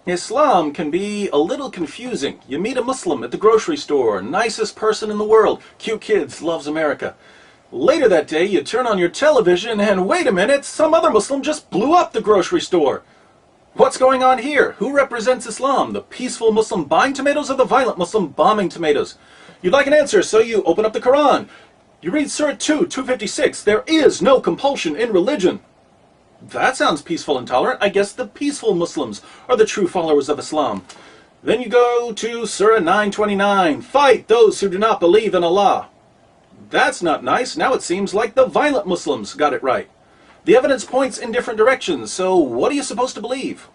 Islam can be a little confusing. You meet a Muslim at the grocery store, nicest person in the world, cute kids, loves America. Later that day, you turn on your television and wait a minute, some other Muslim just blew up the grocery store. What's going on here? Who represents Islam? The peaceful Muslim buying tomatoes or the violent Muslim bombing tomatoes? You'd like an answer, so you open up the Quran. You read Surah 2, 256. There is no compulsion in religion. That sounds peaceful and tolerant. I guess the peaceful Muslims are the true followers of Islam. Then you go to Surah 929. Fight those who do not believe in Allah. That's not nice. Now it seems like the violent Muslims got it right. The evidence points in different directions, so what are you supposed to believe?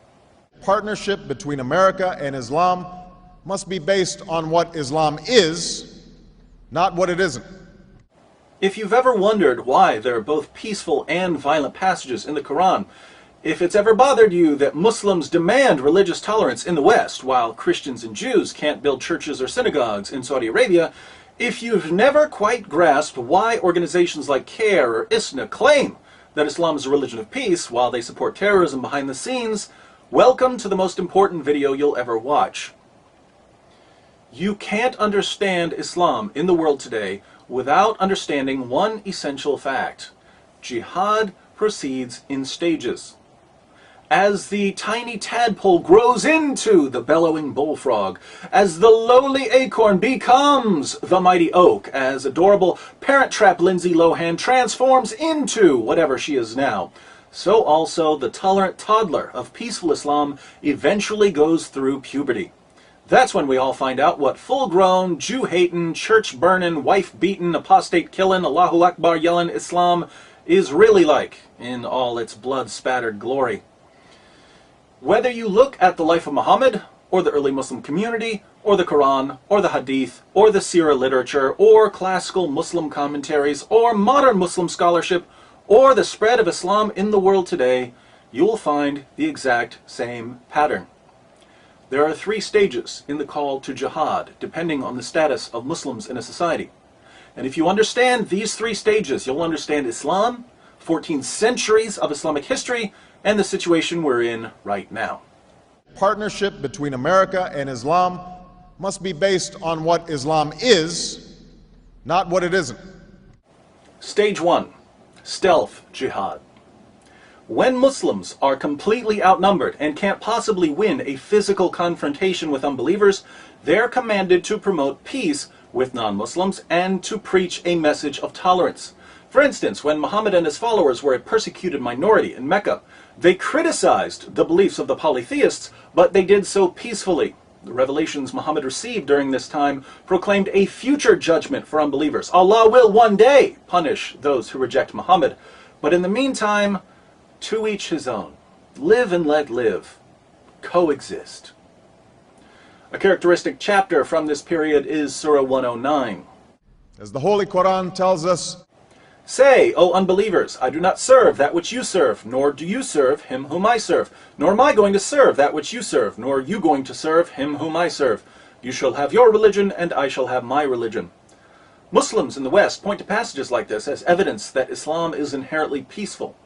Partnership between America and Islam must be based on what Islam is, not what it isn't. If you've ever wondered why there are both peaceful and violent passages in the Quran, if it's ever bothered you that Muslims demand religious tolerance in the West, while Christians and Jews can't build churches or synagogues in Saudi Arabia, if you've never quite grasped why organizations like CARE or ISNA claim that Islam is a religion of peace while they support terrorism behind the scenes, welcome to the most important video you'll ever watch. You can't understand Islam in the world today without understanding one essential fact. Jihad proceeds in stages. As the tiny tadpole grows into the bellowing bullfrog, as the lowly acorn becomes the mighty oak, as adorable Parent Trap Lindsay Lohan transforms into whatever she is now, so also the tolerant toddler of peaceful Islam eventually goes through puberty. That's when we all find out what full-grown, Jew-hating, church-burning, wife-beating, apostate-killing, Allahu Akbar yelling Islam is really like in all its blood-spattered glory. Whether you look at the life of Muhammad, or the early Muslim community, or the Quran, or the Hadith, or the Sirah literature, or classical Muslim commentaries, or modern Muslim scholarship, or the spread of Islam in the world today, you will find the exact same pattern. There are 3 stages in the call to jihad, depending on the status of Muslims in a society. And if you understand these 3 stages, you'll understand Islam, 14 centuries of Islamic history, and the situation we're in right now. Partnership between America and Islam must be based on what Islam is, not what it isn't. Stage 1. Stealth jihad. When Muslims are completely outnumbered and can't possibly win a physical confrontation with unbelievers, they're commanded to promote peace with non-Muslims and to preach a message of tolerance. For instance, when Muhammad and his followers were a persecuted minority in Mecca, they criticized the beliefs of the polytheists, but they did so peacefully. The revelations Muhammad received during this time proclaimed a future judgment for unbelievers. Allah will one day punish those who reject Muhammad, but in the meantime, to each his own. Live and let live. Coexist. A characteristic chapter from this period is Surah 109. As the Holy Quran tells us, Say, O unbelievers, I do not serve that which you serve, nor do you serve him whom I serve, nor am I going to serve that which you serve, nor are you going to serve him whom I serve. You shall have your religion, and I shall have my religion. Muslims in the West point to passages like this as evidence that Islam is inherently peaceful.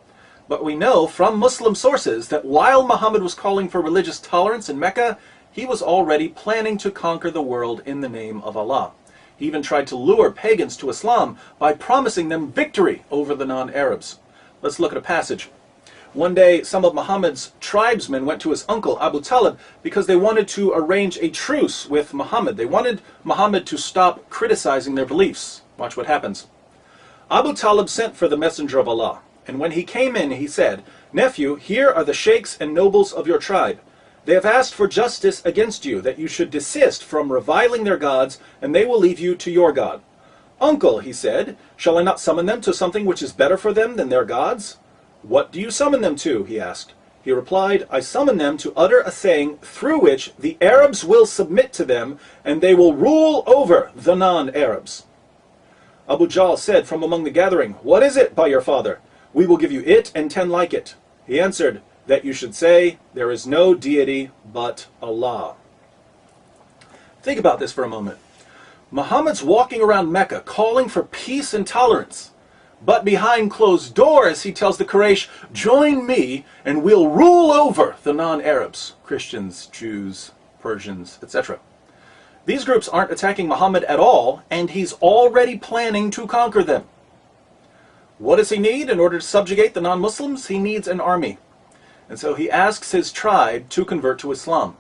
But we know from Muslim sources that while Muhammad was calling for religious tolerance in Mecca, he was already planning to conquer the world in the name of Allah. He even tried to lure pagans to Islam by promising them victory over the non-Arabs. Let's look at a passage. One day, some of Muhammad's tribesmen went to his uncle Abu Talib because they wanted to arrange a truce with Muhammad. They wanted Muhammad to stop criticizing their beliefs. Watch what happens. Abu Talib sent for the messenger of Allah. And when he came in, he said, Nephew, here are the sheikhs and nobles of your tribe. They have asked for justice against you, that you should desist from reviling their gods, and they will leave you to your God. Uncle, he said, shall I not summon them to something which is better for them than their gods? What do you summon them to? He asked. He replied, I summon them to utter a saying through which the Arabs will submit to them, and they will rule over the non-Arabs. Abu Jahl said from among the gathering, What is it, by your father? We will give you it and 10 like it. He answered, that you should say, there is no deity but Allah. Think about this for a moment. Muhammad's walking around Mecca calling for peace and tolerance. But behind closed doors, he tells the Quraysh, join me and we'll rule over the non-Arabs, Christians, Jews, Persians, etc. These groups aren't attacking Muhammad at all, and he's already planning to conquer them. What does he need in order to subjugate the non-Muslims? He needs an army. And so he asks his tribe to convert to Islam.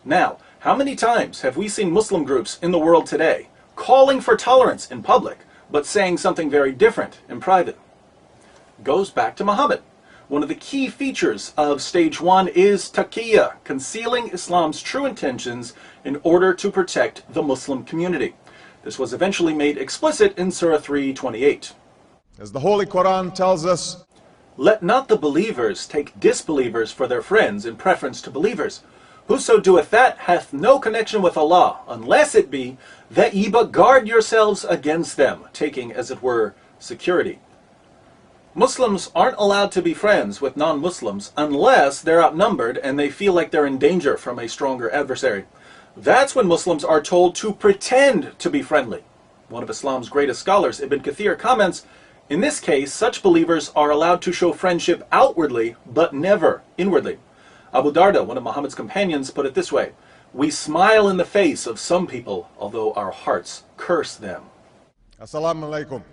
Now, how many times have we seen Muslim groups in the world today calling for tolerance in public, but saying something very different in private? Goes back to Muhammad. One of the key features of stage 1 is taqiyya, concealing Islam's true intentions in order to protect the Muslim community. This was eventually made explicit in Surah 3:28. As the Holy Quran tells us, let not the believers take disbelievers for their friends in preference to believers. Whoso doeth that hath no connection with Allah, unless it be that ye but guard yourselves against them, taking, as it were, security. Muslims aren't allowed to be friends with non-Muslims unless they're outnumbered and they feel like they're in danger from a stronger adversary. That's when Muslims are told to pretend to be friendly. One of Islam's greatest scholars, Ibn Kathir, comments, in this case, such believers are allowed to show friendship outwardly, but never inwardly. Abu Darda, one of Muhammad's companions, put it this way, we smile in the face of some people, although our hearts curse them. Assalamu alaikum.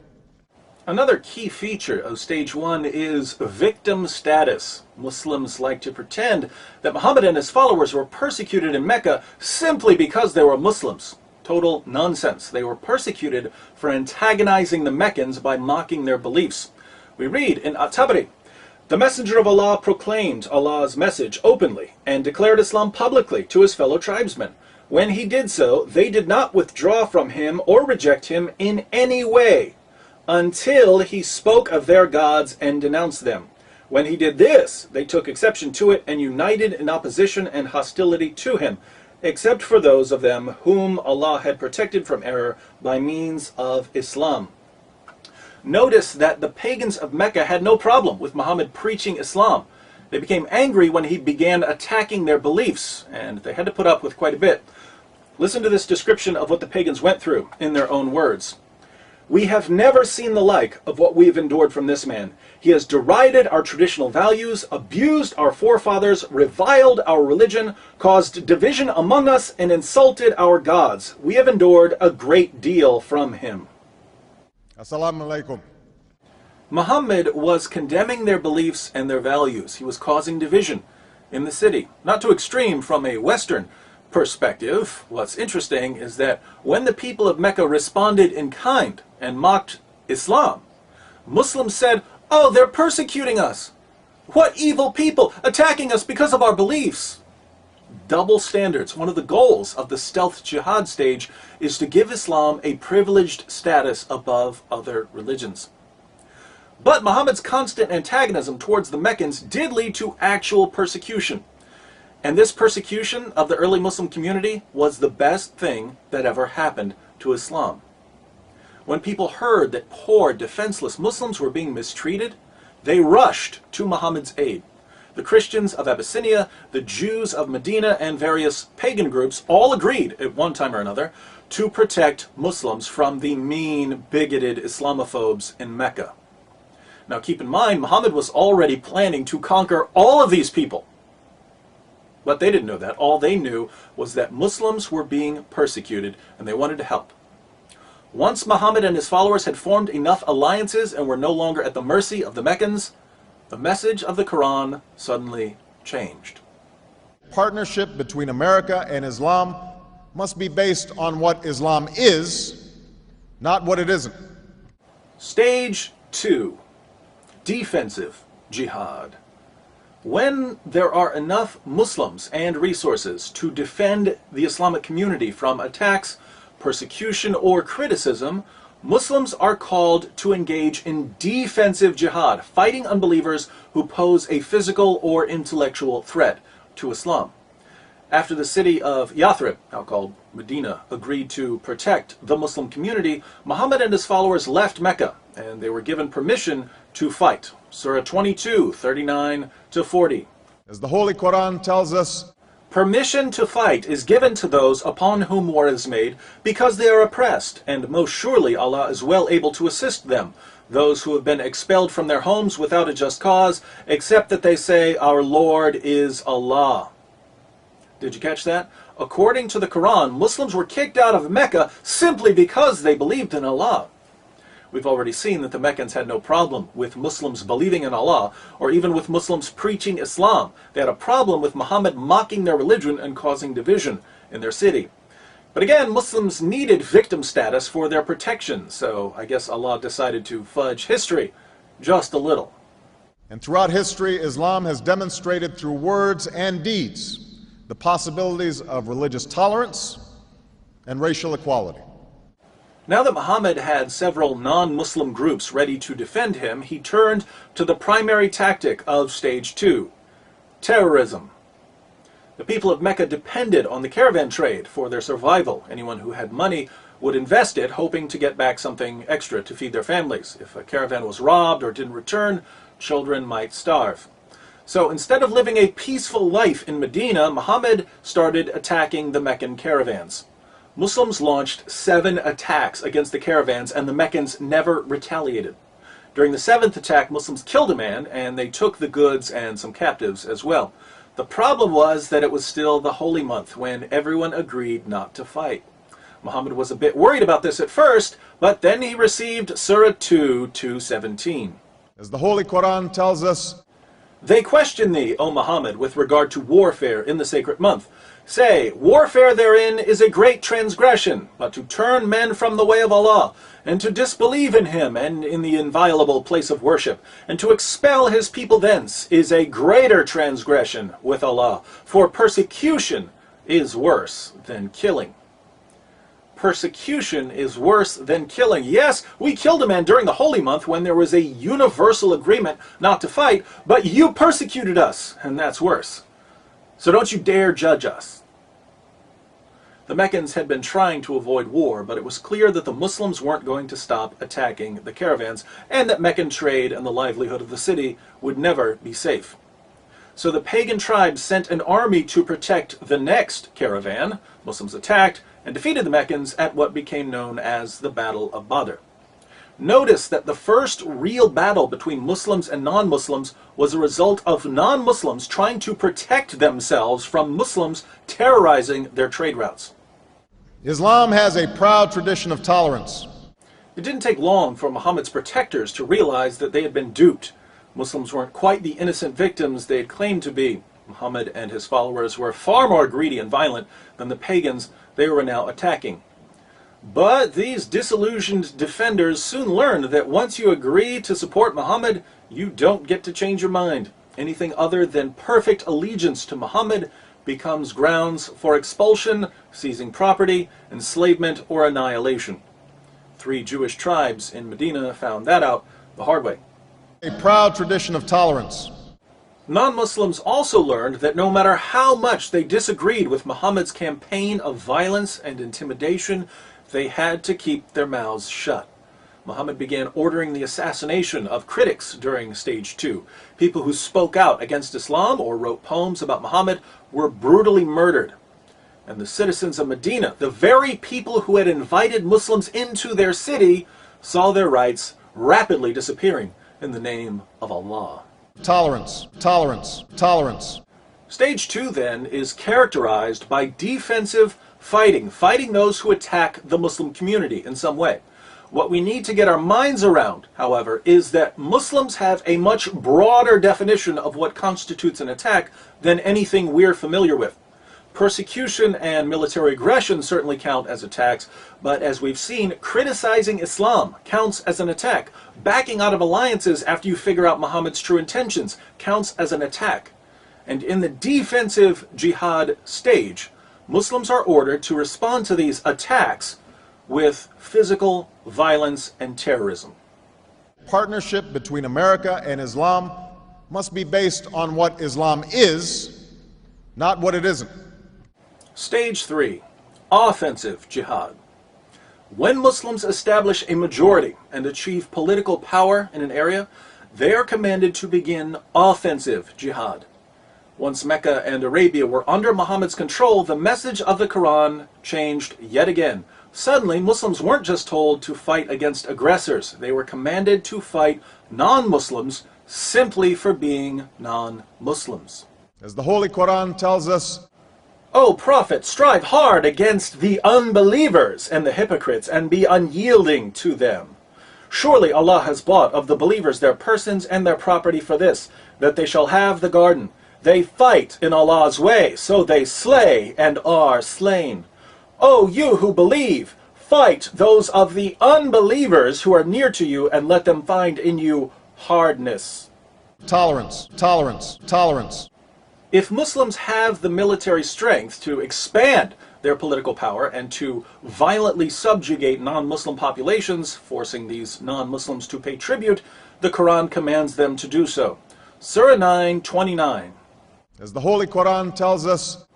Another key feature of stage 1 is victim status. Muslims like to pretend that Muhammad and his followers were persecuted in Mecca simply because they were Muslims. Total nonsense. They were persecuted for antagonizing the Meccans by mocking their beliefs. We read in At-Tabari, the Messenger of Allah proclaimed Allah's message openly and declared Islam publicly to his fellow tribesmen. When he did so, they did not withdraw from him or reject him in any way until he spoke of their gods and denounced them. When he did this, they took exception to it and united in opposition and hostility to him, except for those of them whom Allah had protected from error by means of Islam. Notice that the pagans of Mecca had no problem with Muhammad preaching Islam. They became angry when he began attacking their beliefs, and they had to put up with quite a bit. Listen to this description of what the pagans went through in their own words. We have never seen the like of what we have endured from this man. He has derided our traditional values, abused our forefathers, reviled our religion, caused division among us, and insulted our gods. We have endured a great deal from him. Assalamu alaikum. Muhammad was condemning their beliefs and their values. He was causing division in the city. Not too extreme from a Western perspective. What's interesting is that when the people of Mecca responded in kind and mocked Islam, Muslims said, oh, they're persecuting us. What evil people attacking us because of our beliefs. Double standards. One of the goals of the stealth jihad stage is to give Islam a privileged status above other religions. But Muhammad's constant antagonism towards the Meccans did lead to actual persecution. And this persecution of the early Muslim community was the best thing that ever happened to Islam. When people heard that poor, defenseless Muslims were being mistreated, they rushed to Muhammad's aid. The Christians of Abyssinia, the Jews of Medina, and various pagan groups all agreed at one time or another to protect Muslims from the mean, bigoted Islamophobes in Mecca. Now keep in mind, Muhammad was already planning to conquer all of these people. But they didn't know that. All they knew was that Muslims were being persecuted and they wanted to help. Once Muhammad and his followers had formed enough alliances and were no longer at the mercy of the Meccans, the message of the Quran suddenly changed. Partnership between America and Islam must be based on what Islam is, not what it isn't. Stage 2. Defensive jihad. When there are enough Muslims and resources to defend the Islamic community from attacks, persecution, or criticism, Muslims are called to engage in defensive jihad, fighting unbelievers who pose a physical or intellectual threat to Islam. After the city of Yathrib, now called Medina, agreed to protect the Muslim community, Muhammad and his followers left Mecca, and they were given permission to fight. Surah 22, 39 to 40. As the Holy Quran tells us, Permission to fight is given to those upon whom war is made, because they are oppressed, and most surely Allah is well able to assist them, those who have been expelled from their homes without a just cause, except that they say, "Our Lord is Allah." Did you catch that? According to the Quran, Muslims were kicked out of Mecca simply because they believed in Allah. We've already seen that the Meccans had no problem with Muslims believing in Allah, or even with Muslims preaching Islam. They had a problem with Muhammad mocking their religion and causing division in their city. But again, Muslims needed victim status for their protection, so I guess Allah decided to fudge history just a little. And throughout history, Islam has demonstrated through words and deeds the possibilities of religious tolerance and racial equality. Now that Muhammad had several non-Muslim groups ready to defend him, he turned to the primary tactic of stage 2, terrorism. The people of Mecca depended on the caravan trade for their survival. Anyone who had money would invest it, hoping to get back something extra to feed their families. If a caravan was robbed or didn't return, children might starve. So instead of living a peaceful life in Medina, Muhammad started attacking the Meccan caravans. Muslims launched 7 attacks against the caravans, and the Meccans never retaliated. During the 7th attack, Muslims killed a man, and they took the goods and some captives as well. The problem was that it was still the holy month, when everyone agreed not to fight. Muhammad was a bit worried about this at first, but then he received Surah 2:17. As the Holy Quran tells us, "They question thee, O Muhammad, with regard to warfare in the sacred month. Say, warfare therein is a great transgression, but to turn men from the way of Allah, and to disbelieve in Him and in the inviolable place of worship, and to expel His people thence, is a greater transgression with Allah, for persecution is worse than killing." Persecution is worse than killing. Yes, we killed a man during the holy month when there was a universal agreement not to fight, but you persecuted us, and that's worse. So don't you dare judge us. The Meccans had been trying to avoid war, but it was clear that the Muslims weren't going to stop attacking the caravans, and that Meccan trade and the livelihood of the city would never be safe. So the pagan tribes sent an army to protect the next caravan. Muslims attacked and defeated the Meccans at what became known as the Battle of Badr. Notice that the first real battle between Muslims and non-Muslims was a result of non-Muslims trying to protect themselves from Muslims terrorizing their trade routes. Islam has a proud tradition of tolerance. It didn't take long for Muhammad's protectors to realize that they had been duped. Muslims weren't quite the innocent victims they had claimed to be. Muhammad and his followers were far more greedy and violent than the pagans they were now attacking. But these disillusioned defenders soon learned that once you agree to support Muhammad, you don't get to change your mind. Anything other than perfect allegiance to Muhammad becomes grounds for expulsion, seizing property, enslavement, or annihilation. 3 Jewish tribes in Medina found that out the hard way. A proud tradition of tolerance. Non-Muslims also learned that no matter how much they disagreed with Muhammad's campaign of violence and intimidation, they had to keep their mouths shut. Muhammad began ordering the assassination of critics during stage 2. People who spoke out against Islam or wrote poems about Muhammad were brutally murdered. And the citizens of Medina, the very people who had invited Muslims into their city, saw their rights rapidly disappearing in the name of Allah. Tolerance, tolerance, tolerance. Stage 2 then is characterized by defensive fighting those who attack the Muslim community in some way. What we need to get our minds around, however, is that Muslims have a much broader definition of what constitutes an attack than anything we're familiar with. Persecution and military aggression certainly count as attacks, but as we've seen, criticizing Islam counts as an attack. Backing out of alliances after you figure out Muhammad's true intentions counts as an attack. And in the defensive jihad stage, Muslims are ordered to respond to these attacks with physical violence and terrorism. Partnership between America and Islam must be based on what Islam is, not what it isn't. Stage 3, offensive jihad. When Muslims establish a majority and achieve political power in an area, they are commanded to begin offensive jihad. Once Mecca and Arabia were under Muhammad's control, the message of the Quran changed yet again. Suddenly, Muslims weren't just told to fight against aggressors. They were commanded to fight non-Muslims simply for being non-Muslims. As the Holy Quran tells us, O Prophet, strive hard against the unbelievers and the hypocrites, and be unyielding to them. Surely Allah has bought of the believers their persons and their property for this, that they shall have the garden. They fight in Allah's way, so they slay and are slain. O you who believe, fight those of the unbelievers who are near to you, and let them find in you hardness. tolerance, tolerance, tolerance. If Muslims have the military strength to expand their political power and to violently subjugate non-Muslim populations, forcing these non-Muslims to pay tribute, the Quran commands them to do so. Surah 9:29. As the Holy Quran tells us,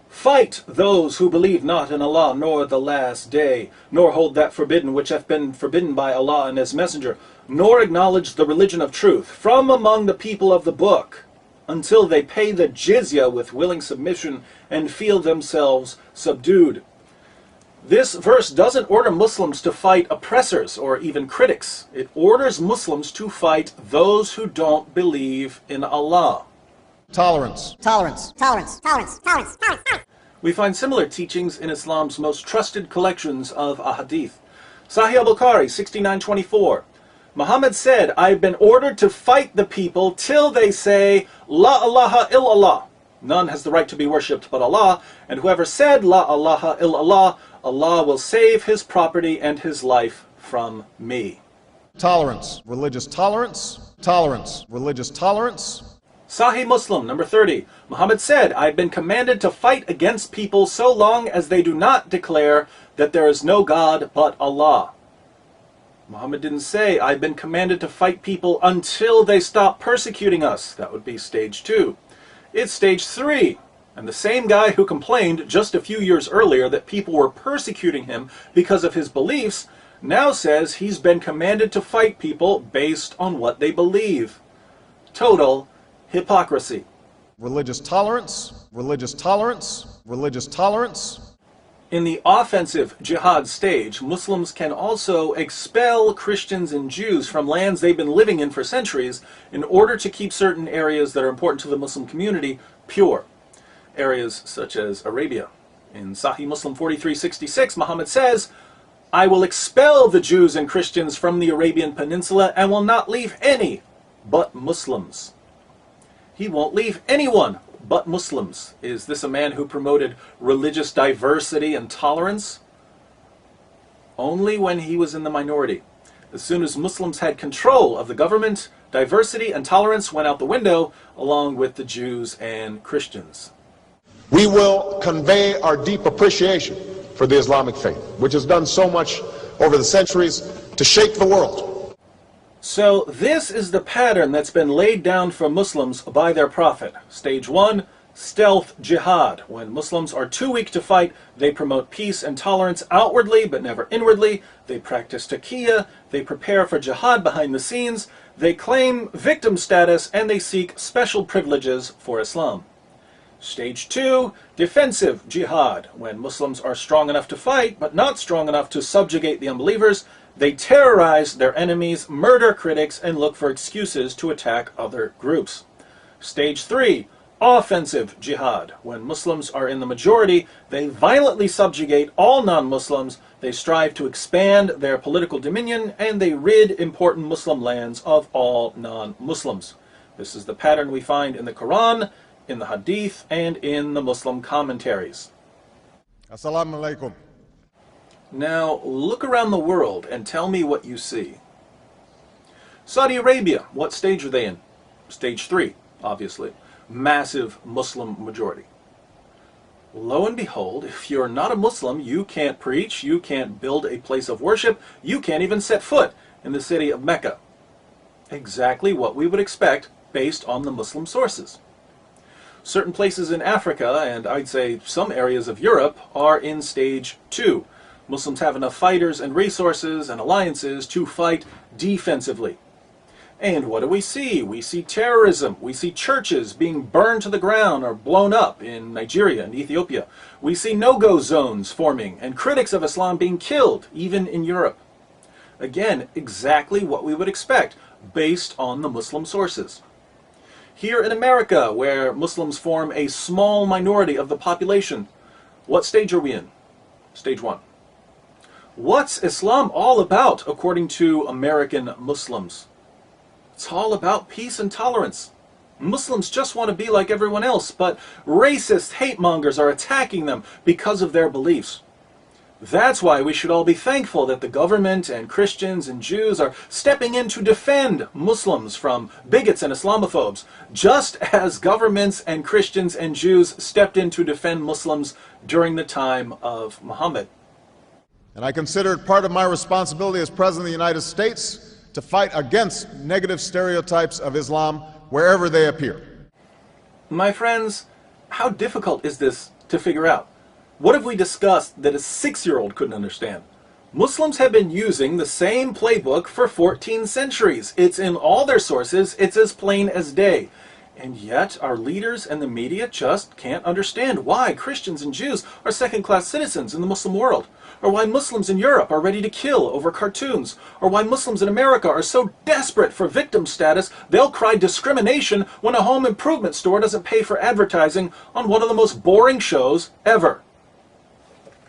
Fight those who believe not in Allah nor the last day, nor hold that forbidden which hath been forbidden by Allah and His Messenger, nor acknowledge the religion of truth from among the people of the book, until they pay the jizya with willing submission and feel themselves subdued. This verse doesn't order Muslims to fight oppressors or even critics. It orders Muslims to fight those who don't believe in Allah. tolerance, Tolerance, tolerance, tolerance, tolerance, tolerance, tolerance. We find similar teachings in Islam's most trusted collections of ahadith. Sahih al-Bukhari 69:24. Muhammad said, I've been ordered to fight the people till they say, La ilaha illallah. None has the right to be worshipped but Allah, and whoever said, La ilaha illallah, Allah will save his property and his life from me. tolerance, religious tolerance, tolerance, religious tolerance. Sahih Muslim, number 30. Muhammad said, I've been commanded to fight against people so long as they do not declare that there is no God but Allah. Muhammad didn't say, I've been commanded to fight people until they stop persecuting us. That would be stage 2. It's stage 3. And the same guy who complained just a few years earlier that people were persecuting him because of his beliefs now says he's been commanded to fight people based on what they believe. Total hypocrisy. Religious tolerance, religious tolerance, religious tolerance. In the offensive jihad stage, Muslims can also expel Christians and Jews from lands they've been living in for centuries in order to keep certain areas that are important to the Muslim community pure. Areas such as Arabia. In Sahih Muslim 43:66, Muhammad says, I will expel the Jews and Christians from the Arabian Peninsula and will not leave any but Muslims. He won't leave anyone but Muslims. Is this a man who promoted religious diversity and tolerance? Only when he was in the minority. As soon as Muslims had control of the government, diversity and tolerance went out the window, along with the Jews and Christians. We will convey our deep appreciation for the Islamic faith, which has done so much over the centuries to shape the world. So this is the pattern that's been laid down for Muslims by their prophet. Stage 1, stealth jihad. When Muslims are too weak to fight, they promote peace and tolerance outwardly but never inwardly. They practice taqiyya, they prepare for jihad behind the scenes, they claim victim status, and they seek special privileges for Islam. Stage 2, defensive jihad. When Muslims are strong enough to fight but not strong enough to subjugate the unbelievers, they terrorize their enemies, murder critics, and look for excuses to attack other groups. Stage 3, offensive jihad. When Muslims are in the majority, they violently subjugate all non-Muslims, they strive to expand their political dominion, and they rid important Muslim lands of all non-Muslims. This is the pattern we find in the Quran, in the Hadith, and in the Muslim commentaries. Assalamu alaikum. Now, look around the world and tell me what you see. Saudi Arabia, what stage are they in? Stage 3, obviously. Massive Muslim majority. Lo and behold, if you're not a Muslim, you can't preach, you can't build a place of worship, you can't even set foot in the city of Mecca. Exactly what we would expect based on the Muslim sources. Certain places in Africa, and I'd say some areas of Europe, are in stage 2. Muslims have enough fighters and resources and alliances to fight defensively. And what do? We see terrorism. We see churches being burned to the ground or blown up in Nigeria and Ethiopia. We see no-go zones forming and critics of Islam being killed, even in Europe. Again, exactly what we would expect based on the Muslim sources. Here in America, where Muslims form a small minority of the population, what stage are we in? Stage 1. What's Islam all about, according to American Muslims? It's all about peace and tolerance. Muslims just want to be like everyone else, but racist hate mongers are attacking them because of their beliefs. That's why we should all be thankful that the government and Christians and Jews are stepping in to defend Muslims from bigots and Islamophobes, just as governments and Christians and Jews stepped in to defend Muslims during the time of Muhammad. And I consider it part of my responsibility as President of the United States to fight against negative stereotypes of Islam wherever they appear. My friends, how difficult is this to figure out? What have we discussed that a 6-year-old couldn't understand? Muslims have been using the same playbook for 14 centuries. It's in all their sources. It's as plain as day. And yet our leaders and the media just can't understand why Christians and Jews are second-class citizens in the Muslim world, or why Muslims in Europe are ready to kill over cartoons, or why Muslims in America are so desperate for victim status they'll cry discrimination when a home improvement store doesn't pay for advertising on one of the most boring shows ever.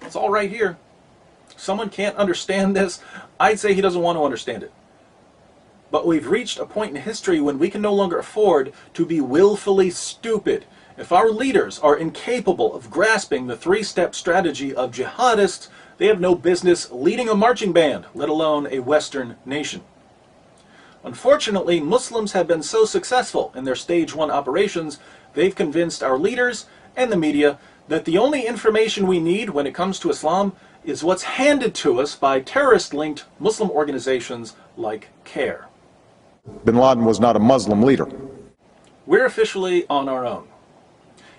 It's all right here. Someone can't understand this. I'd say he doesn't want to understand it. But we've reached a point in history when we can no longer afford to be willfully stupid. If our leaders are incapable of grasping the 3-step strategy of jihadists, they have no business leading a marching band, let alone a Western nation. Unfortunately, Muslims have been so successful in their stage 1 operations, they've convinced our leaders and the media that the only information we need when it comes to Islam is what's handed to us by terrorist-linked Muslim organizations like CARE. Bin Laden was not a Muslim leader. We're officially on our own.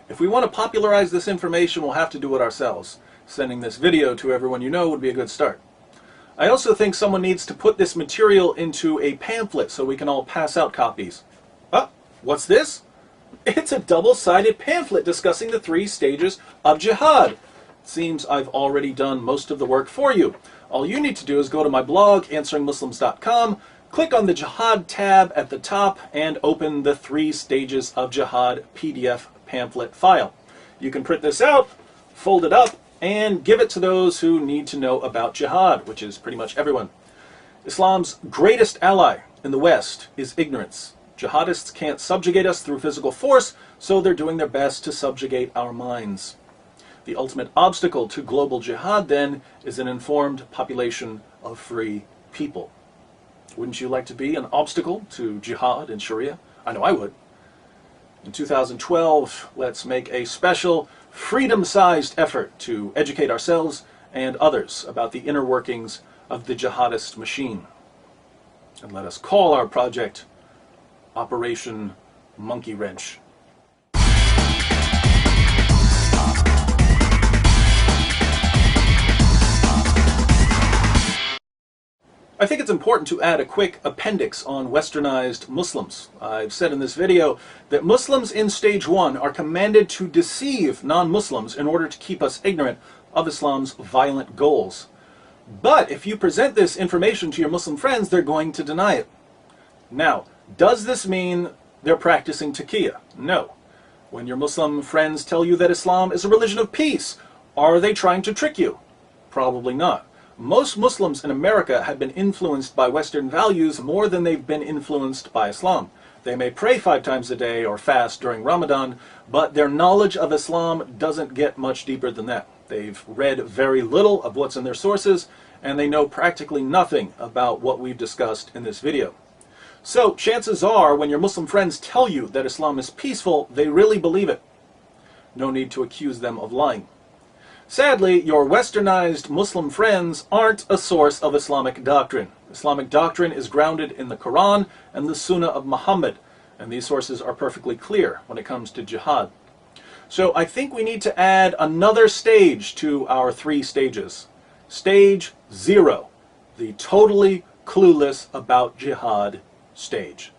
If we want to popularize this information, we'll have to do it ourselves. Sending this video to everyone you know would be a good start. I also think someone needs to put this material into a pamphlet so we can all pass out copies. Ah, what's this? It's a double-sided pamphlet discussing the 3 stages of jihad. Seems I've already done most of the work for you. All you need to do is go to my blog, answeringmuslims.com, click on the Jihad tab at the top, and open the 3 stages of jihad PDF pamphlet file. You can print this out, fold it up, and give it to those who need to know about jihad, which is pretty much everyone. Islam's greatest ally in the West is ignorance. Jihadists can't subjugate us through physical force, so they're doing their best to subjugate our minds. The ultimate obstacle to global jihad, then, is an informed population of free people. Wouldn't you like to be an obstacle to jihad in Sharia? I know I would. In 2012, let's make a special, freedom-sized effort to educate ourselves and others about the inner workings of the jihadist machine. And let us call our project Operation Monkey Wrench. I think it's important to add a quick appendix on westernized Muslims. I've said in this video that Muslims in stage 1 are commanded to deceive non-Muslims in order to keep us ignorant of Islam's violent goals. But if you present this information to your Muslim friends, they're going to deny it. Now, does this mean they're practicing taqiyya? No. When your Muslim friends tell you that Islam is a religion of peace, are they trying to trick you? Probably not. Most Muslims in America have been influenced by Western values more than they've been influenced by Islam. They may pray 5 times a day or fast during Ramadan, but their knowledge of Islam doesn't get much deeper than that. They've read very little of what's in their sources, and they know practically nothing about what we've discussed in this video. So, chances are, when your Muslim friends tell you that Islam is peaceful, they really believe it. No need to accuse them of lying. Sadly, your westernized Muslim friends aren't a source of Islamic doctrine. Islamic doctrine is grounded in the Quran and the Sunnah of Muhammad, and these sources are perfectly clear when it comes to jihad. So I think we need to add another stage to our 3 stages. Stage 0, the totally clueless about jihad stage.